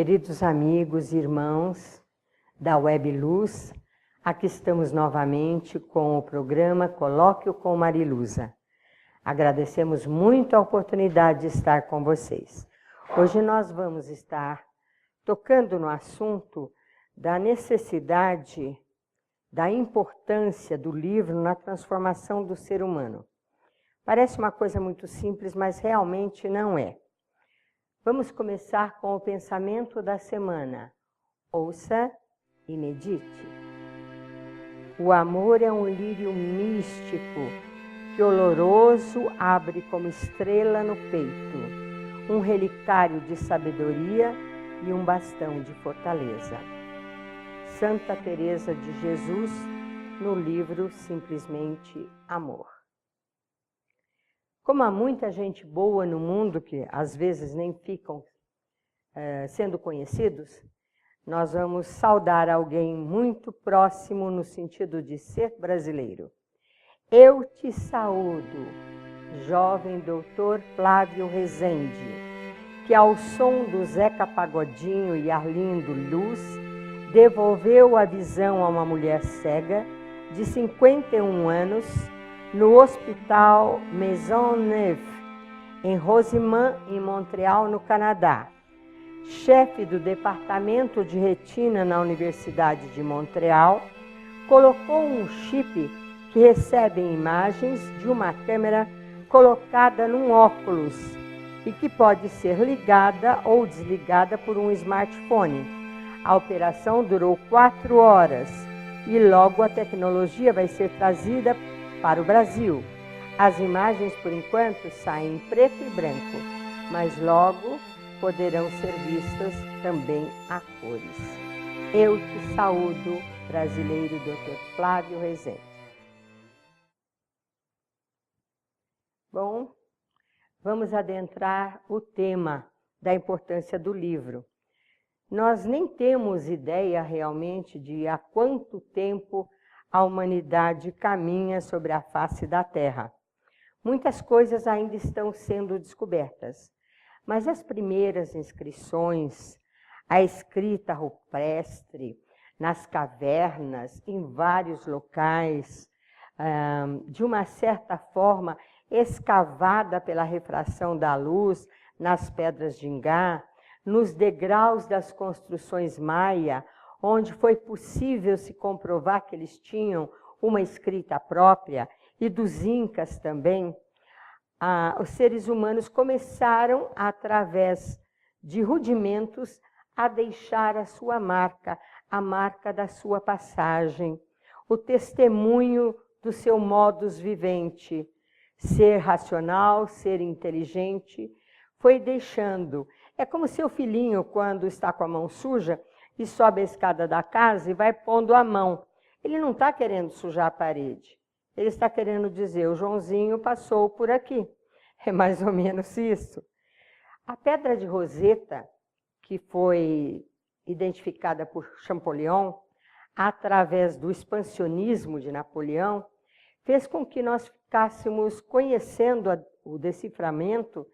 Queridos amigos e irmãos da Web Luz, aqui estamos novamente com o programa Colóquio com Mariluza. Agradecemos muito a oportunidade de estar com vocês. Hoje nós vamos estar tocando no assunto da necessidade, da importância do livro na transformação do ser humano. Parece uma coisa muito simples, mas realmente não é. Vamos começar com o pensamento da semana. Ouça e medite. O amor é um lírio místico que oloroso abre como estrela no peito, um relicário de sabedoria e um bastão de fortaleza. Santa Teresa de Jesus, no livro Simplesmente Amor. Como há muita gente boa no mundo que às vezes nem ficam sendo conhecidos, nós vamos saudar alguém muito próximo no sentido de ser brasileiro. Eu te saúdo, jovem doutor Flávio Rezende, que ao som do Zeca Pagodinho e Arlindo Luz, devolveu a visão a uma mulher cega de 51 anos, no Hospital Maisonneuve, em Rosemont, em Montreal, no Canadá. Chefe do Departamento de Retina na Universidade de Montreal, colocou um chip que recebe imagens de uma câmera colocada num óculos e que pode ser ligada ou desligada por um smartphone. A operação durou 4 horas e logo a tecnologia vai ser trazida para o Brasil. As imagens, por enquanto, saem em preto e branco, mas logo poderão ser vistas também a cores. Eu te saúdo, brasileiro Dr. Flávio Rezende. Bom, vamos adentrar o tema da importância do livro. Nós nem temos ideia realmente de há quanto tempo a humanidade caminha sobre a face da Terra. Muitas coisas ainda estão sendo descobertas, mas as primeiras inscrições, a escrita rupestre, nas cavernas, em vários locais, de uma certa forma escavada pela refração da luz, nas pedras de Ingá, nos degraus das construções maia, onde foi possível se comprovar que eles tinham uma escrita própria, e dos incas também, os seres humanos começaram, através de rudimentos, a deixar a sua marca, a marca da sua passagem, o testemunho do seu modus vivendi, ser racional, ser inteligente, foi deixando. É como seu filhinho, quando está com a mão suja, e sobe a escada da casa e vai pondo a mão. Ele não está querendo sujar a parede. Ele está querendo dizer, o Joãozinho passou por aqui. É mais ou menos isso. A pedra de Roseta, que foi identificada por Champollion, através do expansionismo de Napoleão, fez com que nós ficássemos conhecendo o deciframento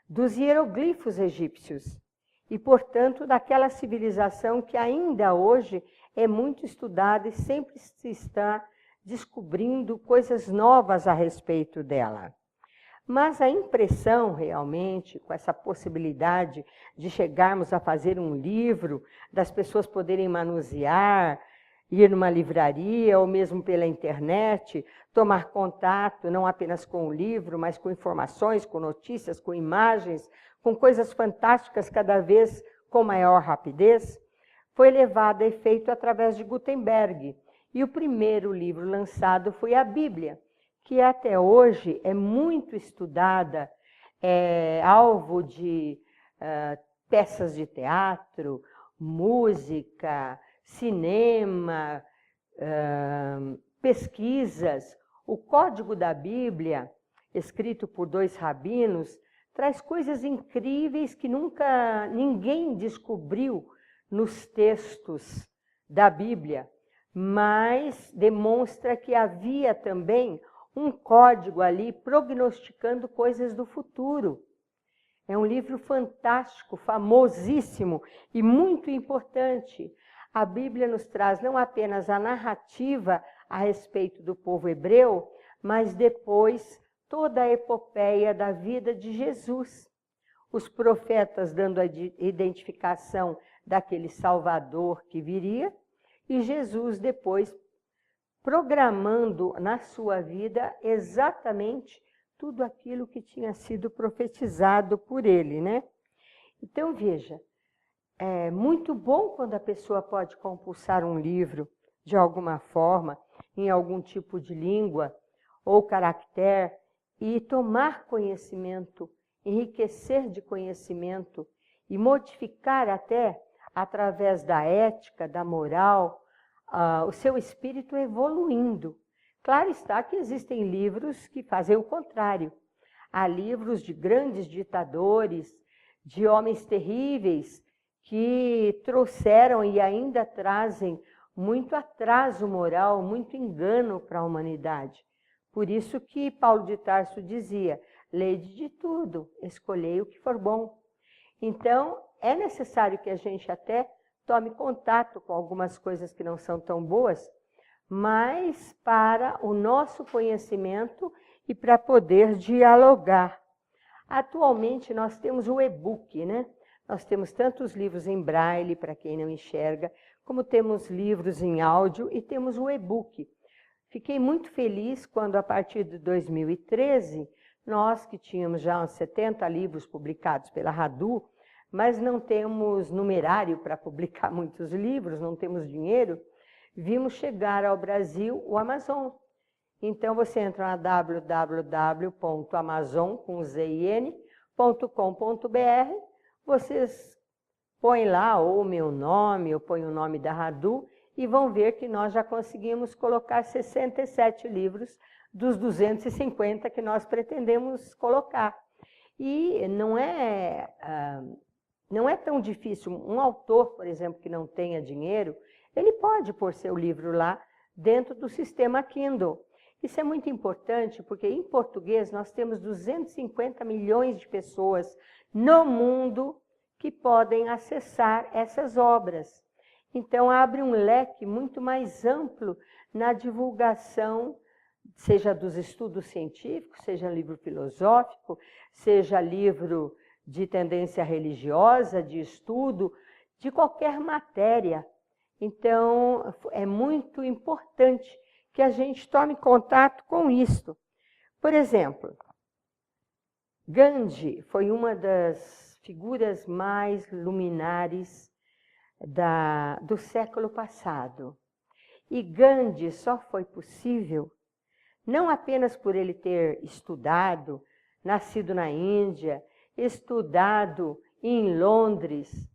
dos hieroglifos egípcios. E, portanto, daquela civilização que ainda hoje é muito estudada e sempre se está descobrindo coisas novas a respeito dela. Mas a impressão, realmente, com essa possibilidade de chegarmos a fazer um livro, das pessoas poderem manusear, ir numa livraria ou mesmo pela internet, tomar contato não apenas com o livro, mas com informações, com notícias, com imagens, com coisas fantásticas cada vez com maior rapidez, foi levado a efeito através de Gutenberg. E o primeiro livro lançado foi a Bíblia, que até hoje é muito estudada, é alvo de peças de teatro, música, cinema, pesquisas. O Código da Bíblia, escrito por 2 rabinos, traz coisas incríveis que nunca ninguém descobriu nos textos da Bíblia, mas demonstra que havia também um código ali prognosticando coisas do futuro. É um livro fantástico, famosíssimo e muito importante. A Bíblia nos traz não apenas a narrativa a respeito do povo hebreu, mas depois toda a epopeia da vida de Jesus. Os profetas dando a identificação daquele Salvador que viria, e Jesus depois programando na sua vida exatamente tudo aquilo que tinha sido profetizado por ele, né? Então, veja, é muito bom quando a pessoa pode compulsar um livro de alguma forma, em algum tipo de língua ou caractere, e tomar conhecimento, enriquecer de conhecimento e modificar até, através da ética, da moral, o seu espírito evoluindo. Claro está que existem livros que fazem o contrário. Há livros de grandes ditadores, de homens terríveis, que trouxeram e ainda trazem muito atraso moral, muito engano para a humanidade. Por isso que Paulo de Tarso dizia, lede de tudo, escolhei o que for bom. Então, é necessário que a gente até tome contato com algumas coisas que não são tão boas, mas para o nosso conhecimento e para poder dialogar. Atualmente, nós temos o e-book, né? Nós temos tantos livros em braille, para quem não enxerga, como temos livros em áudio e temos o e-book. Fiquei muito feliz quando, a partir de 2013, nós que tínhamos já uns 70 livros publicados pela Radu, mas não temos numerário para publicar muitos livros, não temos dinheiro, vimos chegar ao Brasil o Amazon. Então, você entra na www.amazon.com.br, vocês põem lá ou o meu nome, ou põem o nome da Radu, e vão ver que nós já conseguimos colocar 67 livros dos 250 que nós pretendemos colocar. E não é tão difícil. Um autor, por exemplo, que não tenha dinheiro, ele pode pôr seu livro lá dentro do sistema Kindle. Isso é muito importante, porque em português nós temos 250 milhões de pessoas no mundo que podem acessar essas obras. Então, abre um leque muito mais amplo na divulgação, seja dos estudos científicos, seja livro filosófico, seja livro de tendência religiosa, de estudo, de qualquer matéria. Então, é muito importante que a gente tome contato com isto. Por exemplo, Gandhi foi uma das figuras mais luminares do século passado. E Gandhi só foi possível não apenas por ele ter estudado, nascido na Índia, estudado em Londres.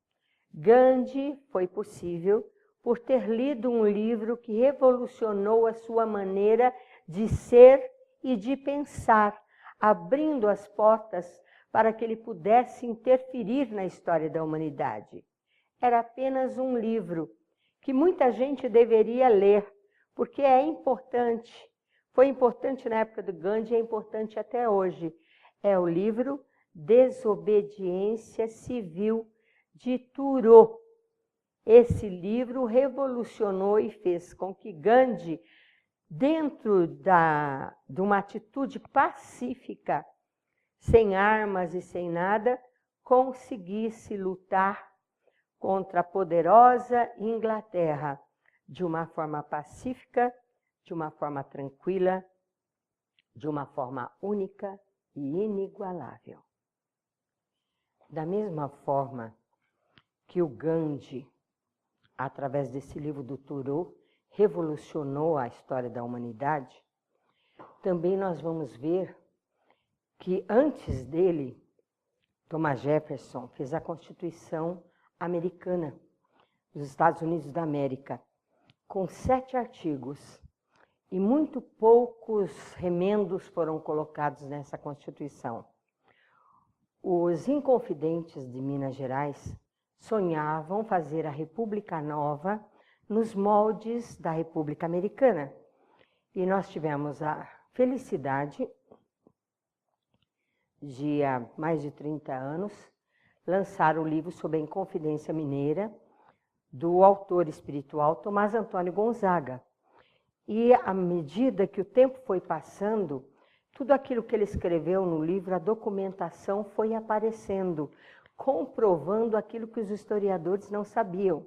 Gandhi foi possível por ter lido um livro que revolucionou a sua maneira de ser e de pensar, abrindo as portas para que ele pudesse interferir na história da humanidade. Era apenas um livro que muita gente deveria ler, porque é importante. Foi importante na época do Gandhi e é importante até hoje. É o livro Desobediência Civil, de Thoreau. Esse livro revolucionou e fez com que Gandhi, dentro de uma atitude pacífica, sem armas e sem nada, conseguisse lutar contra a poderosa Inglaterra de uma forma pacífica, de uma forma tranquila, de uma forma única e inigualável. Da mesma forma que o Gandhi, através desse livro do Thoreau, revolucionou a história da humanidade, também nós vamos ver que antes dele, Thomas Jefferson fez a Constituição Americana, dos Estados Unidos da América, com 7 artigos, e muito poucos remendos foram colocados nessa Constituição. Os inconfidentes de Minas Gerais sonhavam fazer a República Nova nos moldes da República Americana. E nós tivemos a felicidade há mais de 30 anos, lançaram o livro Sob a Inconfidência Mineira, do autor espiritual Tomás Antônio Gonzaga. E à medida que o tempo foi passando, tudo aquilo que ele escreveu no livro, a documentação foi aparecendo, comprovando aquilo que os historiadores não sabiam.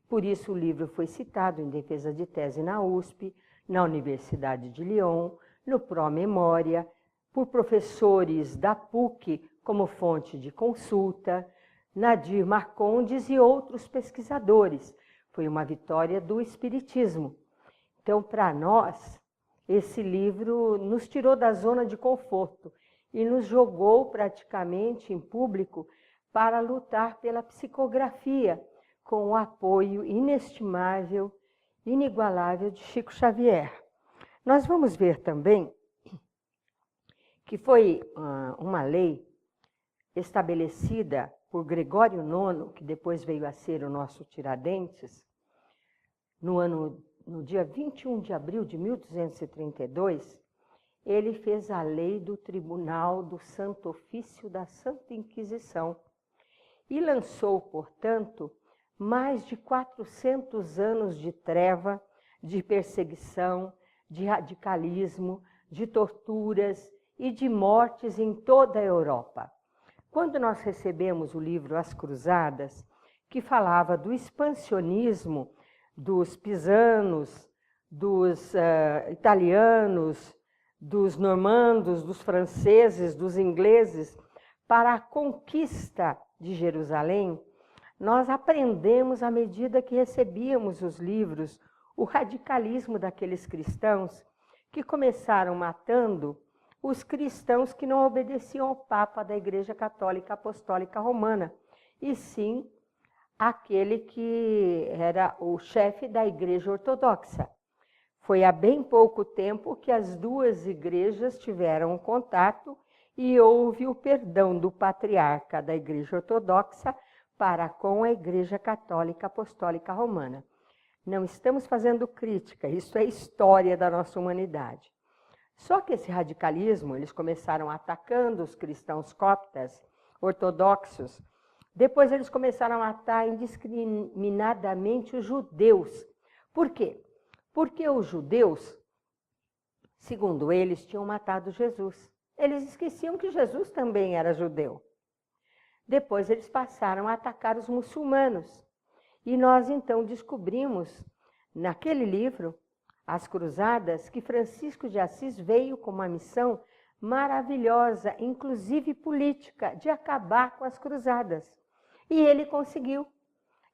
Por isso o livro foi citado em defesa de tese na USP, na Universidade de Lyon, no Pró-Memória, por professores da PUC como fonte de consulta, Nadir Marcondes e outros pesquisadores. Foi uma vitória do Espiritismo. Então, para nós, esse livro nos tirou da zona de conforto e nos jogou praticamente em público para lutar pela psicografia, com o apoio inestimável, inigualável de Chico Xavier. Nós vamos ver também que foi uma lei estabelecida por Gregório IX, que depois veio a ser o nosso Tiradentes, no dia 21 de abril de 1232, ele fez a lei do Tribunal do Santo Ofício da Santa Inquisição e lançou, portanto, mais de 400 anos de treva, de perseguição, de radicalismo, de torturas e de mortes em toda a Europa. Quando nós recebemos o livro As Cruzadas, que falava do expansionismo dos pisanos, dos italianos, dos normandos, dos franceses, dos ingleses, para a conquista de Jerusalém, nós aprendemos, à medida que recebíamos os livros, o radicalismo daqueles cristãos que começaram matando os cristãos que não obedeciam ao Papa da Igreja Católica Apostólica Romana, e sim aquele que era o chefe da Igreja Ortodoxa. Foi há bem pouco tempo que as duas igrejas tiveram contato e houve o perdão do patriarca da Igreja Ortodoxa para com a Igreja Católica Apostólica Romana. Não estamos fazendo crítica, isso é história da nossa humanidade. Só que esse radicalismo, eles começaram atacando os cristãos coptas, ortodoxos, depois eles começaram a matar indiscriminadamente os judeus. Por quê? Porque os judeus, segundo eles, tinham matado Jesus. Eles esqueciam que Jesus também era judeu. Depois eles passaram a atacar os muçulmanos. E nós então descobrimos, naquele livro, As Cruzadas, que Francisco de Assis veio com uma missão maravilhosa, inclusive política, de acabar com as cruzadas. E ele conseguiu.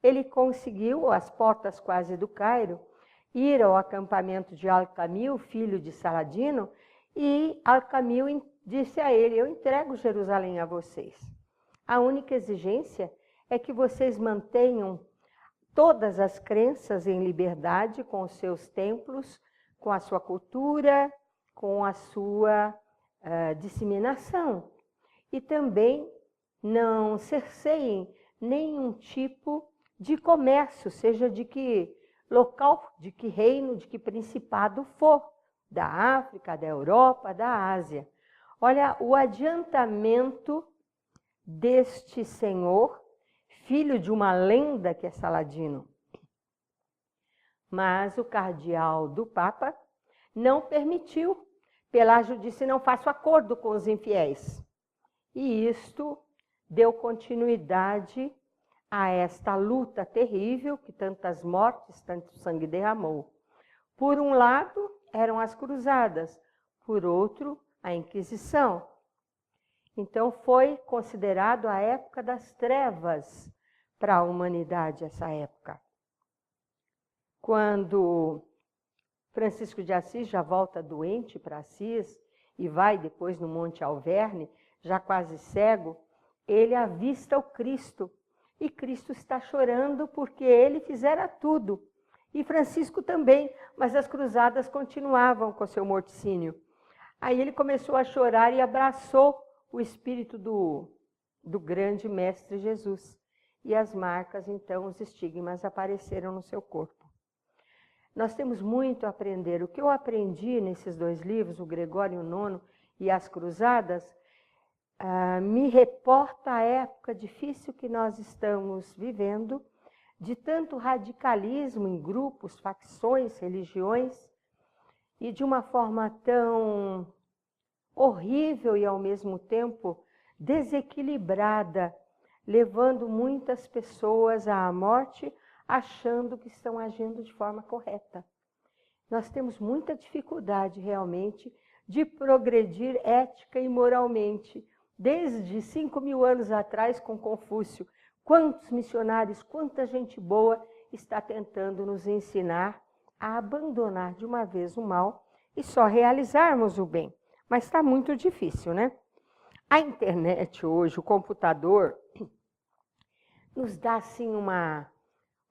Ele conseguiu, às portas quase do Cairo, ir ao acampamento de Al-Kamil, filho de Saladino, e Al-Kamil disse a ele: eu entrego Jerusalém a vocês. A única exigência é que vocês mantenham todas as crenças em liberdade, com os seus templos, com a sua cultura, com a sua disseminação. E também não cerceiem nenhum tipo de comércio, seja de que local, de que reino, de que principado for, da África, da Europa, da Ásia. Olha o adiantamento deste senhor, filho de uma lenda que é Saladino. Mas o cardeal do Papa não permitiu, pela judice, não faço acordo com os infiéis. E isto deu continuidade a esta luta terrível, que tantas mortes, tanto sangue derramou. Por um lado, eram as cruzadas, por outro, a Inquisição. Então, foi considerado a época das trevas para a humanidade, essa época. Quando Francisco de Assis já volta doente para Assis e vai depois no Monte Alverne, já quase cego, ele avista o Cristo. E Cristo está chorando porque ele fizera tudo. E Francisco também, mas as cruzadas continuavam com seu morticínio. Aí ele começou a chorar e abraçou o espírito do grande mestre Jesus. E as marcas, então, os estigmas apareceram no seu corpo. Nós temos muito a aprender. O que eu aprendi nesses dois livros, o Gregório IX e As Cruzadas, me reporta a época difícil que nós estamos vivendo, de tanto radicalismo em grupos, facções, religiões, e de uma forma tão horrível e, ao mesmo tempo, desequilibrada, levando muitas pessoas à morte, achando que estão agindo de forma correta. Nós temos muita dificuldade, realmente, de progredir ética e moralmente. Desde 5.000 anos atrás, com Confúcio, quantos missionários, quanta gente boa está tentando nos ensinar a abandonar de uma vez o mal e só realizarmos o bem. Mas está muito difícil, né? A internet hoje, o computador, nos dá assim uma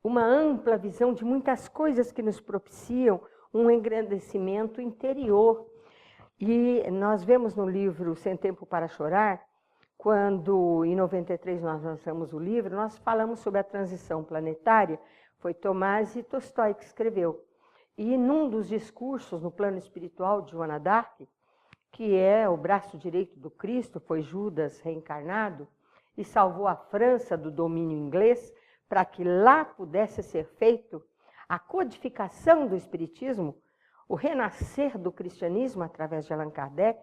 ampla visão de muitas coisas que nos propiciam um engrandecimento interior. E nós vemos no livro Sem Tempo para Chorar, quando em 93 nós lançamos o livro, nós falamos sobre a transição planetária, foi Tomás e Tolstói que escreveu. E num dos discursos no plano espiritual de Joana d'Arc, que é o braço direito do Cristo, foi Judas reencarnado, e salvou a França do domínio inglês, para que lá pudesse ser feito a codificação do Espiritismo, o renascer do cristianismo através de Allan Kardec,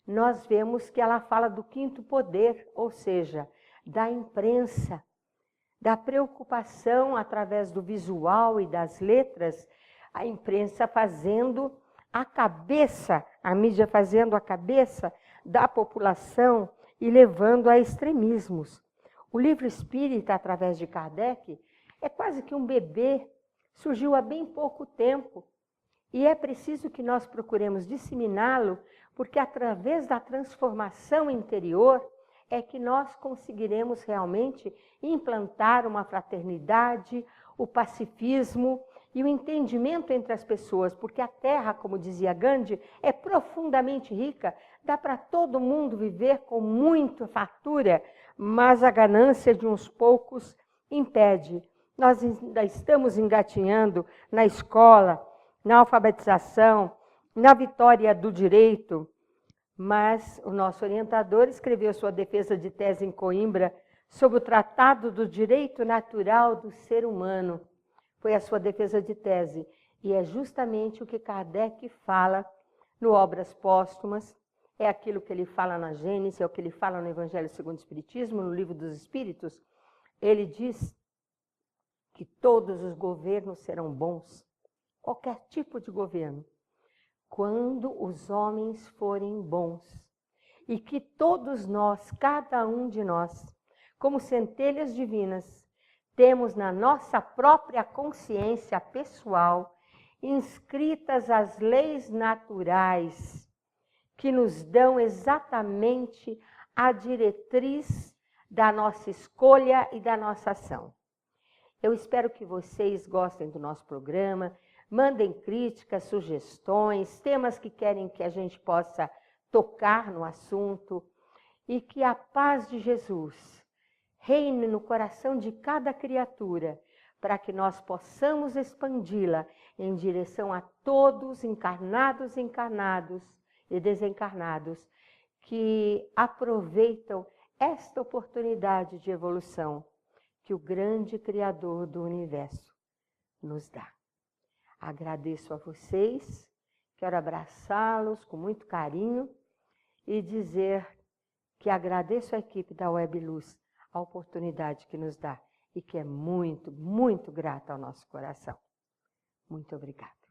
nós vemos que ela fala do quinto poder, ou seja, da imprensa, da preocupação através do visual e das letras, a imprensa fazendo a cabeça, a mídia fazendo a cabeça da população e levando a extremismos. O livro espírita, através de Kardec, é quase que um bebê, surgiu há bem pouco tempo. E é preciso que nós procuremos disseminá-lo, porque através da transformação interior é que nós conseguiremos realmente implantar uma fraternidade, o pacifismo e o entendimento entre as pessoas, porque a Terra, como dizia Gandhi, é profundamente rica, dá para todo mundo viver com muita fartura, mas a ganância de uns poucos impede. Nós ainda estamos engatinhando na escola, na alfabetização, na vitória do direito, mas o nosso orientador escreveu sua defesa de tese em Coimbra sobre o Tratado do Direito Natural do Ser Humano. Foi a sua defesa de tese, e é justamente o que Kardec fala no Obras Póstumas, é aquilo que ele fala na Gênesis, é o que ele fala no Evangelho segundo o Espiritismo, no Livro dos Espíritos. Ele diz que todos os governos serão bons, qualquer tipo de governo, quando os homens forem bons. E que todos nós, cada um de nós, como centelhas divinas, temos na nossa própria consciência pessoal inscritas as leis naturais que nos dão exatamente a diretriz da nossa escolha e da nossa ação. Eu espero que vocês gostem do nosso programa, mandem críticas, sugestões, temas que querem que a gente possa tocar no assunto, e que a paz de Jesus reine no coração de cada criatura, para que nós possamos expandi-la em direção a todos, encarnados, encarnados e desencarnados, que aproveitam esta oportunidade de evolução que o grande Criador do Universo nos dá. Agradeço a vocês, quero abraçá-los com muito carinho e dizer que agradeço à equipe da Web Luz a oportunidade que nos dá e que é muito, muito grata ao nosso coração. Muito obrigada.